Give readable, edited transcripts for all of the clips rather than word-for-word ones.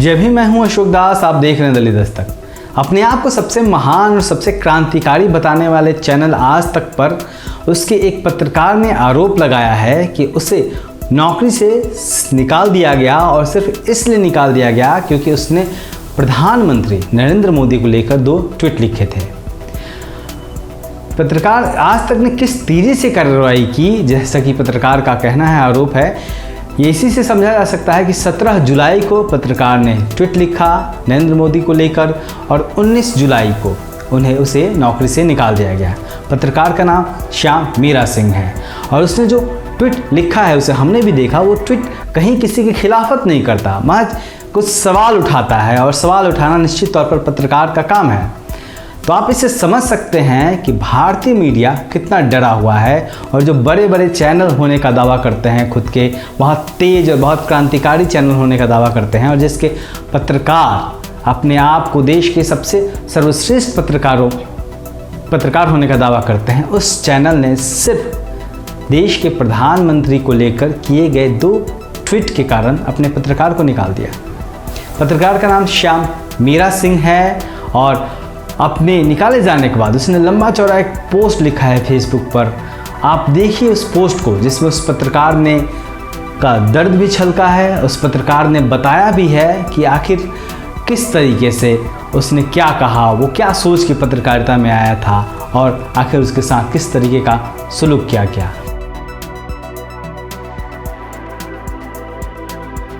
जब भी मैं हूं अशोक दास, आप देख रहे हैं दिल्ली दस्तक। अपने आप को सबसे महान और सबसे क्रांतिकारी बताने वाले चैनल आज तक पर उसके एक पत्रकार ने आरोप लगाया है कि उसे नौकरी से निकाल दिया गया, और सिर्फ इसलिए निकाल दिया गया क्योंकि उसने प्रधानमंत्री नरेंद्र मोदी को लेकर 2 ट्वीट लिखे थे। पत्रकार आज तक ने किस तेजी से कार्रवाई की, जैसा कि पत्रकार का कहना है, आरोप है, ये इसी से समझा जा सकता है कि 17 जुलाई को पत्रकार ने ट्वीट लिखा नरेंद्र मोदी को लेकर, और 19 जुलाई को उसे नौकरी से निकाल दिया गया। पत्रकार का नाम श्याम मीरा सिंह है, और उसने जो ट्वीट लिखा है उसे हमने भी देखा। वो ट्वीट कहीं किसी की खिलाफत नहीं करता, महज कुछ सवाल उठाता है, और सवाल उठाना निश्चित तौर पर पत्रकार का काम है। तो आप इसे समझ सकते हैं कि भारतीय मीडिया कितना डरा हुआ है, और जो बड़े बड़े चैनल होने का दावा करते हैं, खुद के बहुत तेज और बहुत क्रांतिकारी चैनल होने का दावा करते हैं, और जिसके पत्रकार अपने आप को देश के सबसे सर्वश्रेष्ठ पत्रकार होने का दावा करते हैं, उस चैनल ने सिर्फ देश के प्रधानमंत्री को लेकर किए गए 2 ट्वीट के कारण अपने पत्रकार को निकाल दिया। पत्रकार का नाम श्याम मीरा सिंह है, और अपने निकाले जाने के बाद उसने लंबा चौड़ा एक पोस्ट लिखा है फेसबुक पर। आप देखिए उस पोस्ट को, जिसमें उस पत्रकार ने का दर्द भी छलका है। उस पत्रकार ने बताया भी है कि आखिर किस तरीके से उसने क्या कहा, वो क्या सोच के पत्रकारिता में आया था, और आखिर उसके साथ किस तरीके का सलूक किया गया।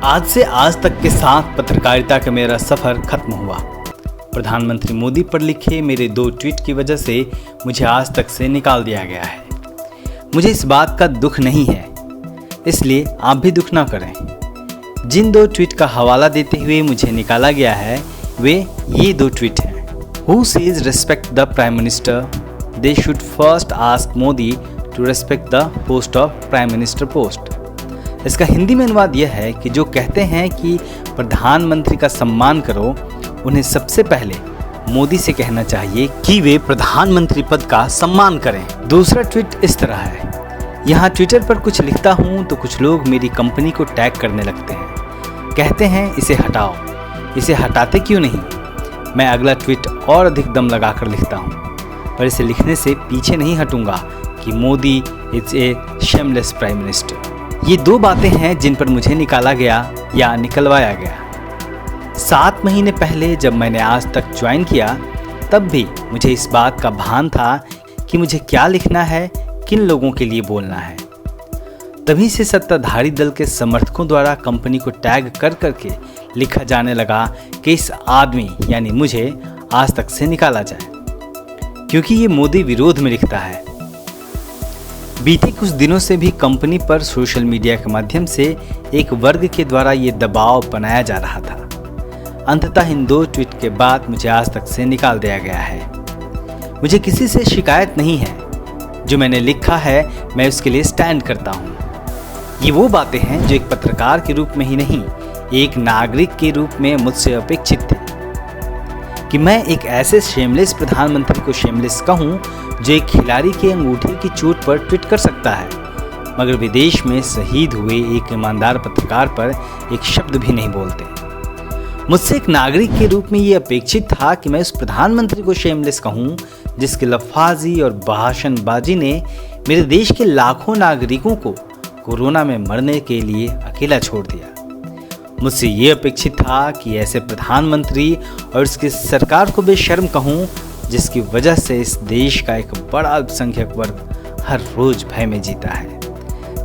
आज से आज तक के साथ पत्रकारिता का मेरा सफ़र खत्म हुआ। प्रधानमंत्री मोदी पर लिखे मेरे 2 ट्वीट की वजह से मुझे आज तक से निकाल दिया गया है। मुझे इस बात का दुख नहीं है, इसलिए आप भी दुख ना करें। जिन 2 ट्वीट का हवाला देते हुए मुझे निकाला गया है वे ये 2 ट्वीट हैं। Who says respect the prime minister, they should first ask Modi to respect the post of prime minister post. इसका हिंदी में अनुवाद यह है कि जो कहते हैं कि प्रधानमंत्री का सम्मान करो, उन्हें सबसे पहले मोदी से कहना चाहिए कि वे प्रधानमंत्री पद का सम्मान करें। दूसरा ट्वीट इस तरह है। यहाँ ट्विटर पर कुछ लिखता हूँ तो कुछ लोग मेरी कंपनी को टैग करने लगते हैं, कहते हैं इसे हटाओ। इसे हटाते क्यों नहीं? मैं अगला ट्वीट और अधिक दम लगाकर लिखता हूँ, पर इसे लिखने से पीछे नहीं हटूंगा कि Modi is a shameless prime minister. ये 2 बातें हैं जिन पर मुझे निकाला गया या निकलवाया गया। 7 महीने पहले जब मैंने आज तक ज्वाइन किया, तब भी मुझे इस बात का भान था कि मुझे क्या लिखना है, किन लोगों के लिए बोलना है। तभी से सत्ताधारी दल के समर्थकों द्वारा कंपनी को टैग कर करके लिखा जाने लगा कि इस आदमी यानी मुझे आज तक से निकाला जाए, क्योंकि ये मोदी विरोध में लिखता है। बीते कुछ दिनों से भी कंपनी पर सोशल मीडिया के माध्यम से एक वर्ग के द्वारा ये दबाव बनाया जा रहा था। अंततः इन 2 ट्वीट के बाद मुझे आज तक से निकाल दिया गया है। मुझे किसी से शिकायत नहीं है। जो मैंने लिखा है मैं उसके लिए स्टैंड करता हूँ। ये वो बातें हैं जो एक पत्रकार के रूप में ही नहीं, एक नागरिक के रूप में मुझसे अपेक्षित थे, कि मैं एक ऐसे शेमलेस प्रधानमंत्री को शेमलेस कहूँ जो एक खिलाड़ी के अंगूठे की चोट पर ट्वीट कर सकता है, मगर विदेश में शहीद हुए एक ईमानदार पत्रकार पर एक शब्द भी नहीं बोलते। मुझसे एक नागरिक के रूप में ये अपेक्षित था कि मैं उस प्रधानमंत्री को शेमलेस कहूं जिसके लफाजी और भाषणबाजी ने मेरे देश के लाखों नागरिकों को कोरोना में मरने के लिए अकेला छोड़ दिया। मुझसे ये अपेक्षित था कि ऐसे प्रधानमंत्री और उसकी सरकार को बेशर्म कहूं जिसकी वजह से इस देश का एक बड़ा अल्पसंख्यक वर्ग हर रोज भय में जीता है,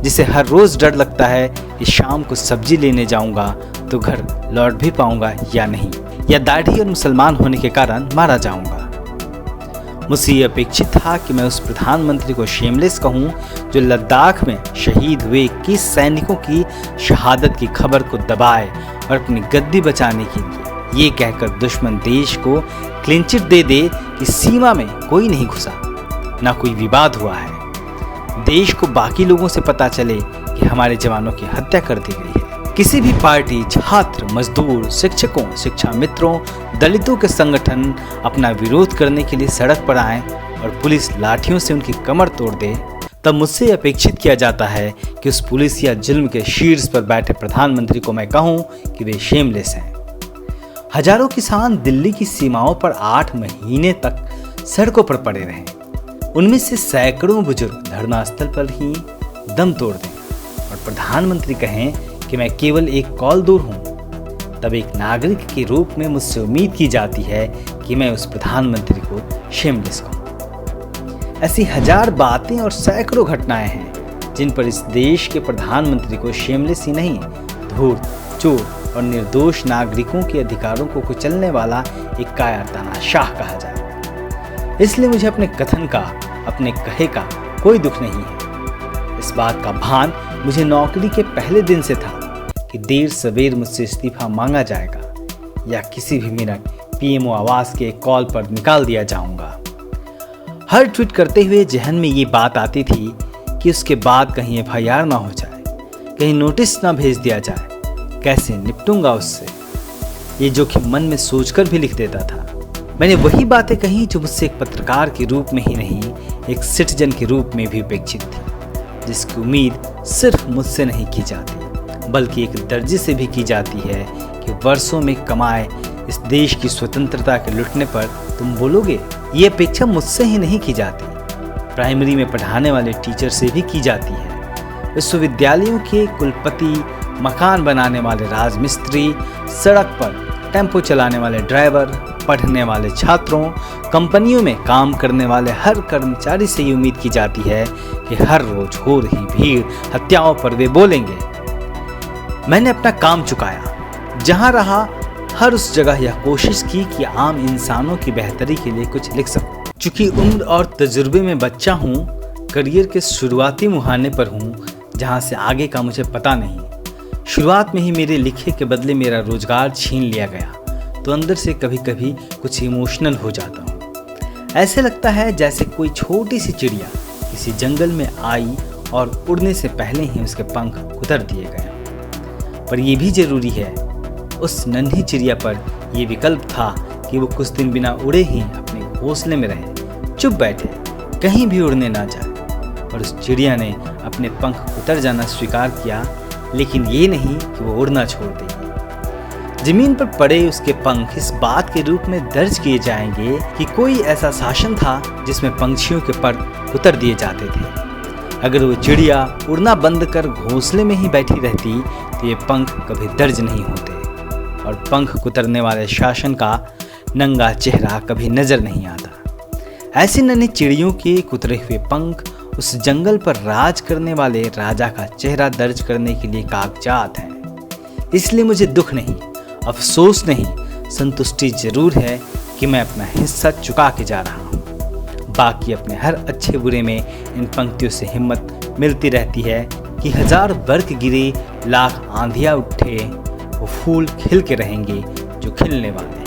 जिसे हर रोज डर लगता है कि शाम को सब्जी लेने जाऊंगा तो घर लौट भी पाऊंगा या नहीं, या दाढ़ी और मुसलमान होने के कारण मारा जाऊंगा। मुझसे ये अपेक्षित था कि मैं उस प्रधानमंत्री को शेमलेस कहूं जो लद्दाख में शहीद हुए 21 सैनिकों की शहादत की खबर को दबाए और अपनी गद्दी बचाने के लिए ये कहकर दुश्मन देश को क्लीन चिट दे दे कि सीमा में कोई नहीं घुसा, ना कोई विवाद हुआ है। देश को बाकी लोगों से पता चले कि हमारे जवानों की हत्या कर दी गई है। किसी भी पार्टी, छात्र, मजदूर, शिक्षकों, शिक्षा मित्रों, दलितों के संगठन अपना विरोध करने के लिए सड़क पर आएं और पुलिस लाठियों से उनकी कमर तोड़ दे, तब मुझसे अपेक्षित किया जाता है कि उस पुलिस या जुल्म के शीर्ष पर बैठे प्रधानमंत्री को मैं कहूं कि वे शेमलेस हैं। हजारों किसान दिल्ली की सीमाओं पर 8 महीने तक सड़कों पर पड़े रहे। उनमें से सैकड़ों बुजुर्ग धरना स्थल पर ही दम तोड़ दें और प्रधानमंत्री कहें कि मैं केवल एक कॉल दूर हूं। तब एक नागरिक के रूप में मुझसे उम्मीद की जाती है कि मैं उस प्रधानमंत्री को शेमलेस कहूं। ऐसी हजार बातें और सैकड़ों घटनाएं हैं जिन पर इस देश के प्रधानमंत्री को शेमलेस ही नहीं, धूर्त, चोर और निर्दोष नागरिकों के अधिकारों को कुचलने वाला एक कायरताना शाह कहा जाए। इसलिए मुझे अपने कथन का, अपने कहे का कोई दुख नहीं है। इस बात का भान मुझे नौकरी के पहले दिन से था कि देर सवेर मुझसे इस्तीफा मांगा जाएगा या किसी भी मिनट पीएमओ आवास के कॉल पर निकाल दिया जाऊंगा। हर ट्वीट करते हुए जहन में ये बात आती थी कि उसके बाद कहीं एफआईआर ना हो जाए, कहीं नोटिस ना भेज दिया जाए, कैसे निपटूंगा उससे। ये जोखिम मन में सोचकर भी लिख देता था। मैंने वही बातें कही जो मुझसे एक पत्रकार के रूप में ही नहीं, एक सिटीजन के रूप में भी अपेक्षित थी, जिसकी उम्मीद सिर्फ मुझसे नहीं की जाती बल्कि एक दर्जे से भी की जाती है कि वर्षों में कमाए इस देश की स्वतंत्रता के लुटने पर तुम बोलोगे। ये अपेक्षा मुझसे ही नहीं की जाती, प्राइमरी में पढ़ाने वाले टीचर से भी की जाती है, विश्वविद्यालयों के कुलपति, मकान बनाने वाले राजमिस्त्री, सड़क पर टेम्पो चलाने वाले ड्राइवर, पढ़ने वाले छात्रों, कंपनियों में काम करने वाले हर कर्मचारी से ये उम्मीद की जाती है कि हर रोज हो रही भीड़ हत्याओं पर वे बोलेंगे। मैंने अपना काम चुकाया, जहां रहा हर उस जगह यह कोशिश की कि आम इंसानों की बेहतरी के लिए कुछ लिख सकूं। चूंकि उम्र और तजुर्बे में बच्चा हूं, करियर के शुरुआती मुहाने पर हूं, जहां से आगे का मुझे पता नहीं। शुरुआत में ही मेरे लिखे के बदले मेरा रोजगार छीन लिया गया तो अंदर से कभी कभी कुछ इमोशनल हो जाता हूँ। ऐसे लगता है जैसे कोई छोटी सी चिड़िया किसी जंगल में आई और उड़ने से पहले ही उसके पंख कुतर दिए गए। पर यह भी जरूरी है, उस नन्ही चिड़िया पर यह विकल्प था कि वो कुछ दिन बिना उड़े ही अपने घोंसले में रहे, चुप बैठे, कहीं भी उड़ने ना जाए। और उस चिड़िया ने अपने पंख कुतर जाना स्वीकार किया, लेकिन ये नहीं कि वो उड़ना छोड़ देगी। जमीन पर पड़े उसके पंख इस बात के रूप में दर्ज किए जाएंगे कि कोई ऐसा शासन था जिसमें पंछियों के पर कुतर दिए जाते थे। अगर वो चिड़िया उड़ना बंद कर घोंसले में ही बैठी रहती तो ये पंख कभी दर्ज नहीं होते और पंख कुतरने वाले शासन का नंगा चेहरा कभी नजर नहीं आता। ऐसी नन्ही चिड़ियों के कुतरे हुए पंख उस जंगल पर राज करने वाले राजा का चेहरा दर्ज करने के लिए कागजात हैं। इसलिए मुझे दुख नहीं, अफसोस नहीं, संतुष्टि जरूर है कि मैं अपना हिस्सा चुका के जा रहा हूँ। बाकी अपने हर अच्छे बुरे में इन पंक्तियों से हिम्मत मिलती रहती है कि हजार बर्फ गिरे, लाख आंधियाँ उठे, वो फूल खिल के रहेंगे जो खिलने वाले हैं।